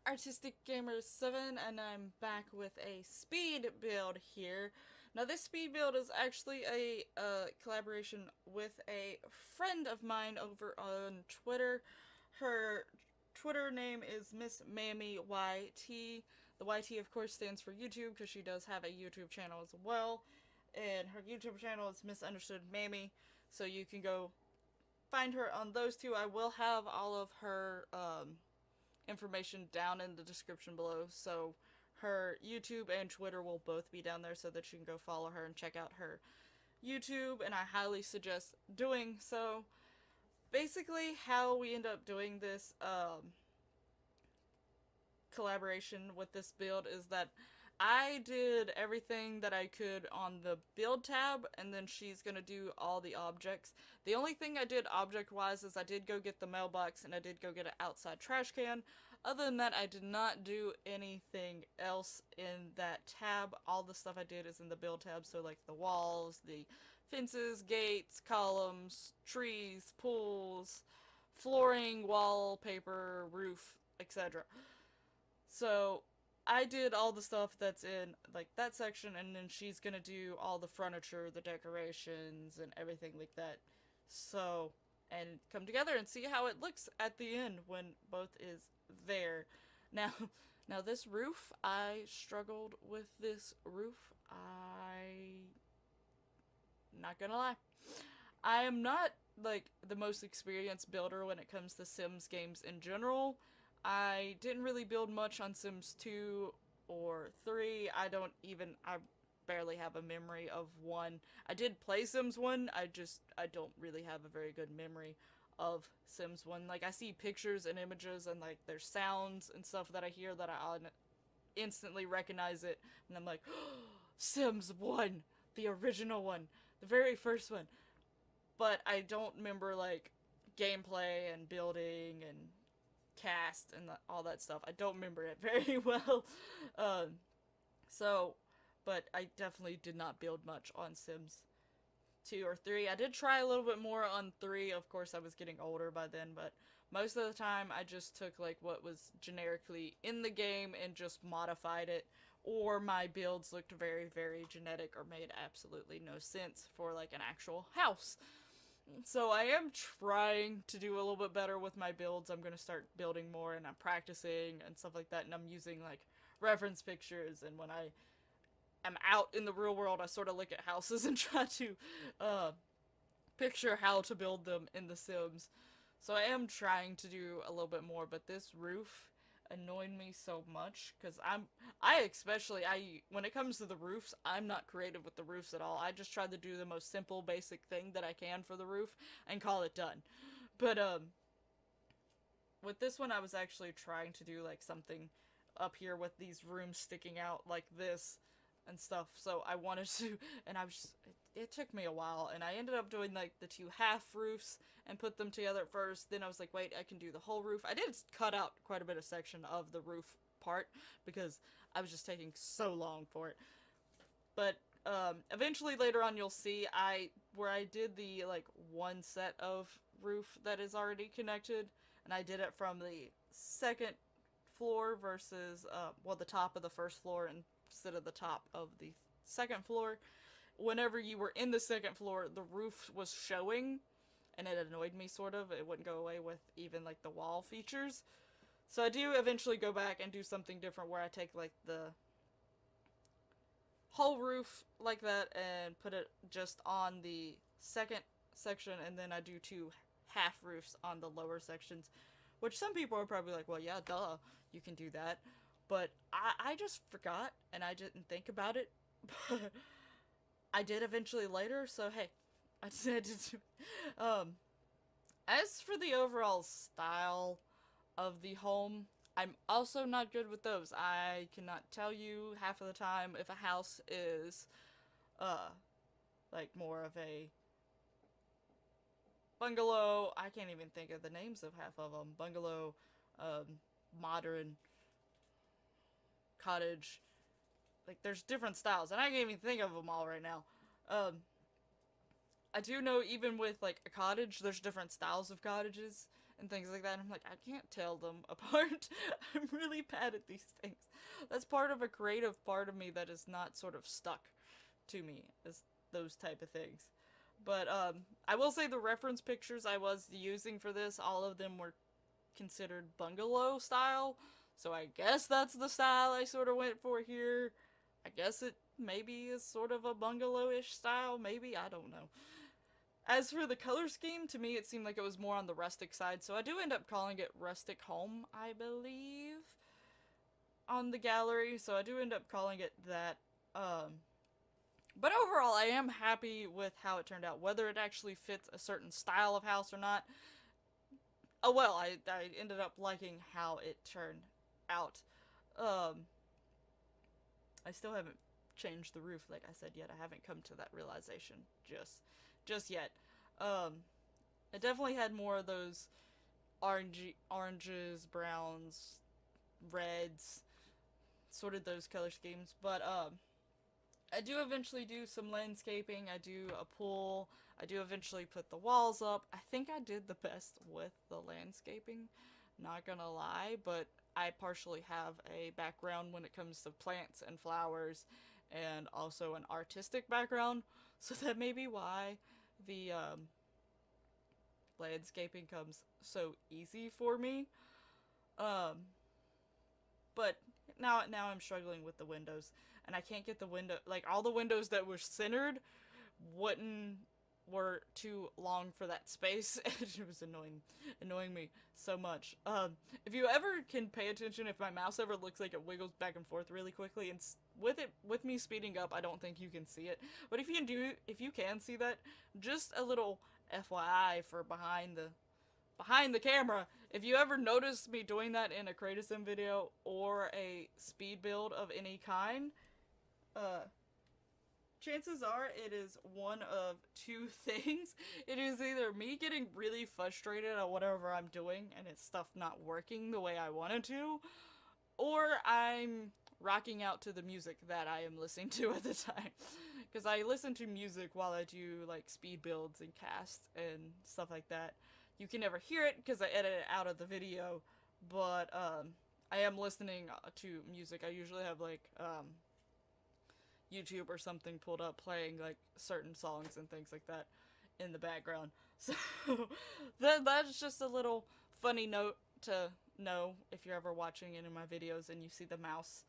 Artistic Gamer 7, and I'm back with a speed build here. Now, this speed build is actually a collaboration with a friend of mine over on Twitter. Her Twitter name is Misunderstoodmami YT. The YT, of course, stands for YouTube because she does have a YouTube channel as well. And her YouTube channel is Misunderstoodmami, so you can go find her on those two. I will have all of her information down in the description below, so her YouTube and Twitter will both be down there so that you can go follow her and check out her YouTube, and I highly suggest doing so. Basically, how we end up doing this collaboration with this build is that I did everything that I could on the build tab, and then she's gonna do all the objects. The only thing I did object wise is I did go get the mailbox and I did go get an outside trash can. Other than that, I did not do anything else in that tab. All the stuff I did is in the build tab, so like the walls, the fences, gates, columns, trees, pools, flooring, wallpaper, roof, etc. So I did all the stuff that's in like that section, and then she's gonna do all the furniture, the decorations, and everything like that. So, and come together and see how it looks at the end when both is there. Now, now this roof, I struggled with this roof. Not gonna lie, I am not like the most experienced builder when it comes to Sims games in general. I didn't really build much on Sims 2 or 3. I barely have a memory of 1. I did play Sims 1, I don't really have a very good memory of Sims 1. Like, I see pictures and images and, like, there's sounds and stuff that I hear that I instantly recognize it, and I'm like, oh, Sims 1! The original one! The very first one! But I don't remember, like, gameplay and building and cast and all that stuff. I don't remember it very well. So, but I definitely did not build much on Sims 2 or 3. I did try a little bit more on 3. Of course, I was getting older by then, but most of the time I just took like what was generically in the game and just modified it, or my builds looked very, very genetic or made absolutely no sense for like an actual house. So I am trying to do a little bit better with my builds. I'm going to start building more, and I'm practicing and stuff like that, and I'm using like reference pictures, and when I am out in the real world I sort of look at houses and try to picture how to build them in The Sims. So I am trying to do a little bit more, but this roof annoyed me so much because I when it comes to the roofs, I'm not creative with the roofs at all. I just try to do the most simple basic thing that I can for the roof and call it done. But with this one I was actually trying to do like something up here with these rooms sticking out like this and stuff. So I wanted to, and it took me a while, and I ended up doing like the 2 half roofs and put them together at first. Then I was like, wait, I can do the whole roof. I did cut out quite a bit of section of the roof part because I was just taking so long for it. But eventually later on you'll see where I did the like one set of roof that is already connected, and I did it from the second floor versus the top of the first floor instead of the top of the second floor. Whenever you were in the second floor, the roof was showing, and it annoyed me sort of. It wouldn't go away with even like the wall features. So I do eventually go back and do something different where I take like the whole roof like that and put it just on the second section, and then I do 2 half roofs on the lower sections, which some people are probably like, well, yeah, duh, you can do that. But I just forgot, and I didn't think about it. But I did eventually later, so hey, I decided to do it. As for the overall style of the home, I'm also not good with those. I cannot tell you half of the time if a house is, like more of a bungalow. I can't even think of the names of half of them. Bungalow, modern, cottage. Like, there's different styles, and I can't even think of them all right now. I do know even with, like, a cottage, there's different styles of cottages, and things like that. And I'm like, I can't tell them apart. I'm really bad at these things. That's part of a creative part of me that is not sort of stuck to me, as those type of things. But I will say the reference pictures I was using for this, all of them were considered bungalow style. So I guess that's the style I sort of went for here. I guess it maybe is sort of a bungalow-ish style, maybe, I don't know. As for the color scheme, to me it seemed like it was more on the rustic side, so I do end up calling it Rustic Home, I believe, on the gallery, so I do end up calling it that. But overall, I am happy with how it turned out. Whether it actually fits a certain style of house or not, oh well, I ended up liking how it turned out. Um, I still haven't changed the roof, like I said, yet. I haven't come to that realization just yet. Um, it definitely had more of those oranges, browns, reds, sort of those color schemes. But I do eventually do some landscaping. I do a pool. I do eventually put the walls up. I think I did the best with the landscaping, not gonna lie, but I partially have a background when it comes to plants and flowers, and also an artistic background, so that may be why the landscaping comes so easy for me. Um, but now I'm struggling with the windows, and I can't get the window, like all the windows that were centered wouldn't were too long for that space, and it was annoying me so much. If you ever can pay attention, if my mouse ever looks like it wiggles back and forth really quickly, and with me speeding up, I don't think you can see it. But if you can see that, just a little FYI for behind the camera, if you ever notice me doing that in a Create a Sim video or a speed build of any kind, chances are it is one of two things. It is either me getting really frustrated at whatever I'm doing and it's stuff not working the way I wanted to, or I'm rocking out to the music that I am listening to at the time. Because I listen to music while I do like speed builds and casts and stuff like that. You can never hear it because I edit it out of the video, but I am listening to music. I usually have like YouTube or something pulled up playing like certain songs and things like that in the background. So that's just a little funny note to know if you're ever watching any of my videos and you see the mouse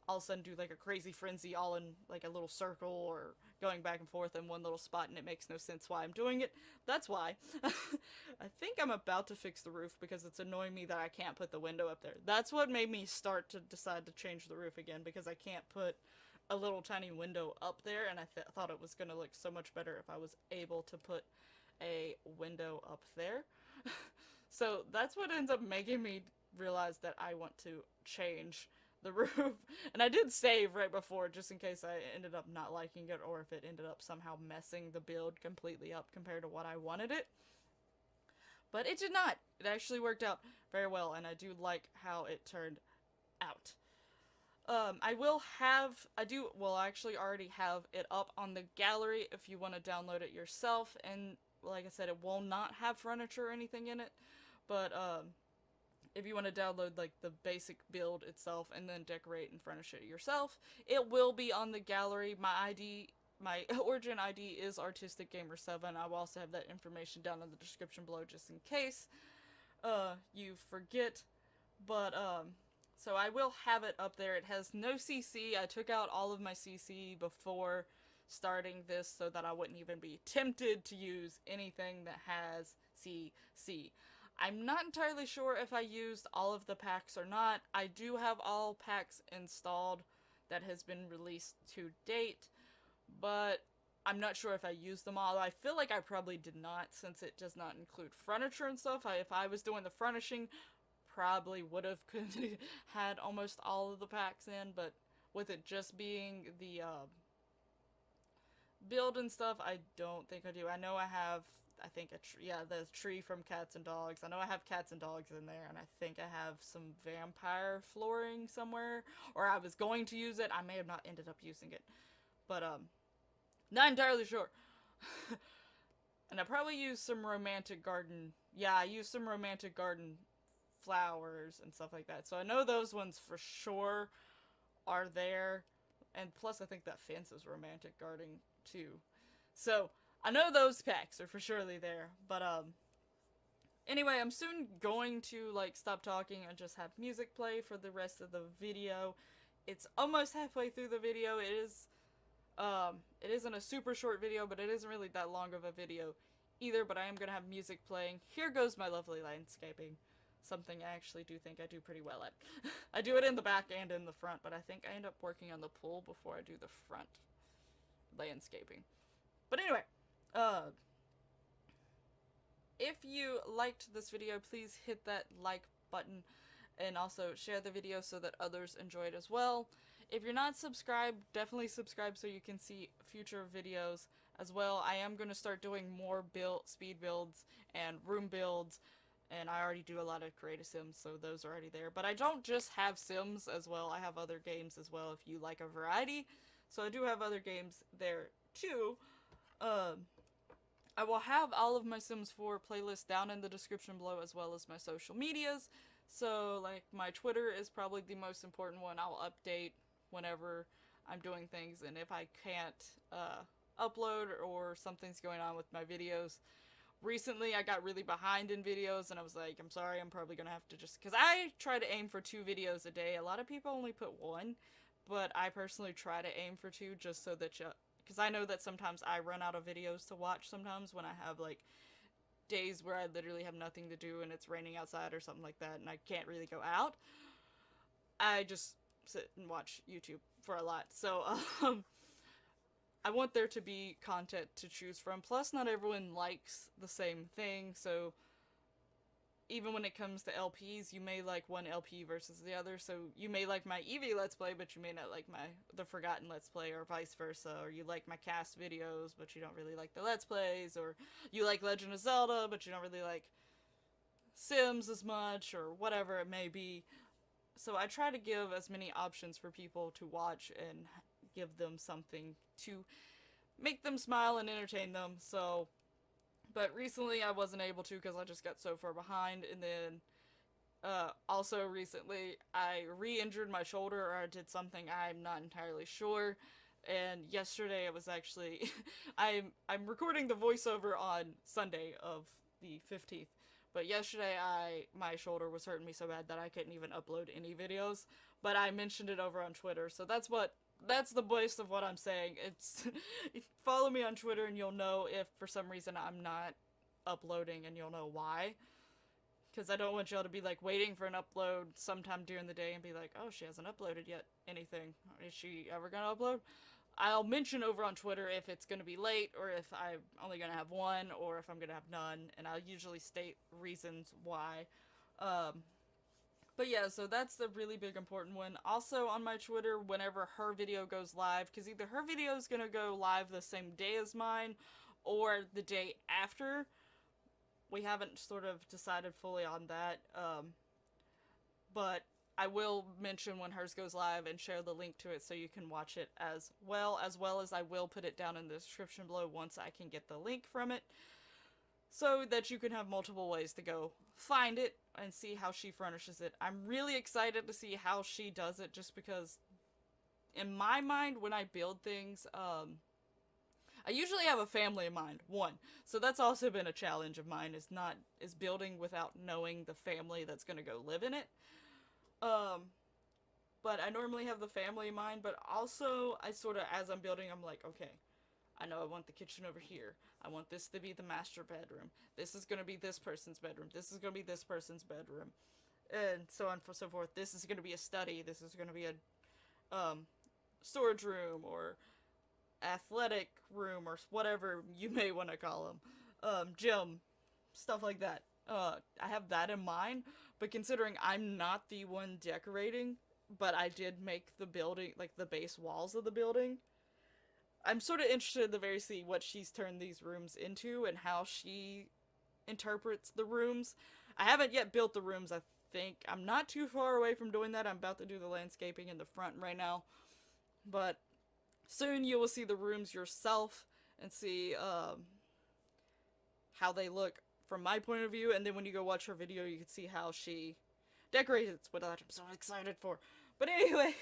all of a sudden do like a crazy frenzy all in like a little circle or going back and forth in one little spot and it makes no sense why I'm doing it. That's why. I think I'm about to fix the roof because it's annoying me that I can't put the window up there. That's what made me start to decide to change the roof again, because I can't put a little tiny window up there, and I thought it was going to look so much better if I was able to put a window up there. So that's what ends up making me realize that I want to change the roof. And I did save right before, just in case I ended up not liking it, or if it ended up somehow messing the build completely up compared to what I wanted it. But it did not. It actually worked out very well, and I do like how it turned out. I actually already have it up on the gallery if you want to download it yourself, and like I said, it will not have furniture or anything in it, but, if you want to download, like, the basic build itself and then decorate and furnish it yourself, it will be on the gallery. My Origin ID is Artistic Gamer 7. I will also have that information down in the description below just in case, you forget, but, so I will have it up there. It has no CC. I took out all of my CC before starting this so that I wouldn't even be tempted to use anything that has CC. I'm not entirely sure if I used all of the packs or not. I do have all packs installed that has been released to date, but I'm not sure if I used them all. I feel like I probably did not, since it does not include furniture and stuff. If I was doing the furnishing, probably would have had almost all of the packs in, but with it just being the build and stuff, I don't think I do. I know I have, I think, the tree from Cats and Dogs. I know I have Cats and Dogs in there, and I think I have some vampire flooring somewhere, or I was going to use it. I may have not ended up using it, but not entirely sure. And I probably used some romantic garden Yeah, I used some romantic garden flowers and stuff like that. So I know those ones for sure are there. And plus, I think that fence is romantic gardening too. So I know those packs are for surely there. But anyway, I'm soon going to like stop talking and just have music play for the rest of the video. It's almost halfway through the video. It isn't a super short video, but it isn't really that long of a video either, but I am gonna have music playing. Here goes my lovely landscaping. Something I actually do think I do pretty well at. I do it in the back and in the front, but I think I end up working on the pool before I do the front landscaping. But anyway, if you liked this video, please hit that like button and also share the video so that others enjoy it as well. If you're not subscribed, definitely subscribe so you can see future videos as well. I am going to start doing more speed builds and room builds, and I already do a lot of creative sims, so those are already there. But I don't just have sims as well, I have other games as well if you like a variety. So I do have other games there too. I will have all of my Sims 4 playlists down in the description below, as well as my social medias. So, like, my Twitter is probably the most important one. I'll update whenever I'm doing things, and if I can't upload or something's going on with my videos. Recently, I got really behind in videos, and I was like, I'm sorry, I'm probably gonna have to just... Because I try to aim for 2 videos a day. A lot of people only put 1, but I personally try to aim for 2 just so that you... Because I know that sometimes I run out of videos to watch sometimes when I have, like, days where I literally have nothing to do and it's raining outside or something like that and I can't really go out. I just sit and watch YouTube for a lot. So, I want there to be content to choose from. Plus, not everyone likes the same thing, so even when it comes to LPs, you may like one LP versus the other, so you may like my Eevee Let's Play, but you may not like the Forgotten Let's Play, or vice versa, or you like my cast videos, but you don't really like the Let's Plays, or you like Legend of Zelda, but you don't really like Sims as much, or whatever it may be. So I try to give as many options for people to watch and give them something to make them smile and entertain them, so... But recently I wasn't able to because I just got so far behind, and then also recently I re-injured my shoulder, or I did something, I'm not entirely sure, and yesterday it was actually I'm recording the voiceover on Sunday of the 15th, but yesterday my shoulder was hurting me so bad that I couldn't even upload any videos, but I mentioned it over on Twitter, so that's the voice of what I'm saying. It's follow me on Twitter and you'll know if for some reason I'm not uploading, and you'll know why. Because I don't want y'all to be like waiting for an upload sometime during the day and be like, oh, she hasn't uploaded yet anything. Is she ever gonna upload? I'll mention over on Twitter if it's gonna be late, or if I'm only gonna have one, or if I'm gonna have none, and I'll usually state reasons why. But yeah, so that's the really big important one. Also on my Twitter, whenever her video goes live, because either her video is going to go live the same day as mine, or the day after. We haven't sort of decided fully on that, but I will mention when hers goes live and share the link to it so you can watch it as well as I will put it down in the description below once I can get the link from it, so that you can have multiple ways to go find it and see how she furnishes it. I'm really excited to see how she does it, just because in my mind, when I build things, I usually have a family in mind, one. So that's also been a challenge of mine, is building without knowing the family that's gonna go live in it. But I normally have the family in mind, but also I sort of, as I'm building, I'm like, okay, I know I want the kitchen over here. I want this to be the master bedroom. This is going to be this person's bedroom. This is going to be this person's bedroom. And so on and so forth. This is going to be a study. This is going to be a storage room, or athletic room, or whatever you may want to call them. Gym. Stuff like that. I have that in mind. But considering I'm not the one decorating, but I did make the building, like the base walls of the building, I'm sort of interested to very see what she's turned these rooms into and how she interprets the rooms. I haven't yet built the rooms, I think. I'm not too far away from doing that. I'm about to do the landscaping in the front right now. But soon you will see the rooms yourself and see how they look from my point of view, and then when you go watch her video, you can see how she decorates, what I'm so excited for. But anyway,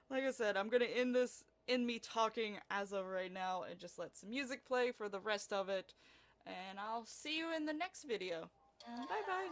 like I said, I'm gonna end this in me talking as of right now and just let some music play for the rest of it, and I'll see you in the next video. Bye bye.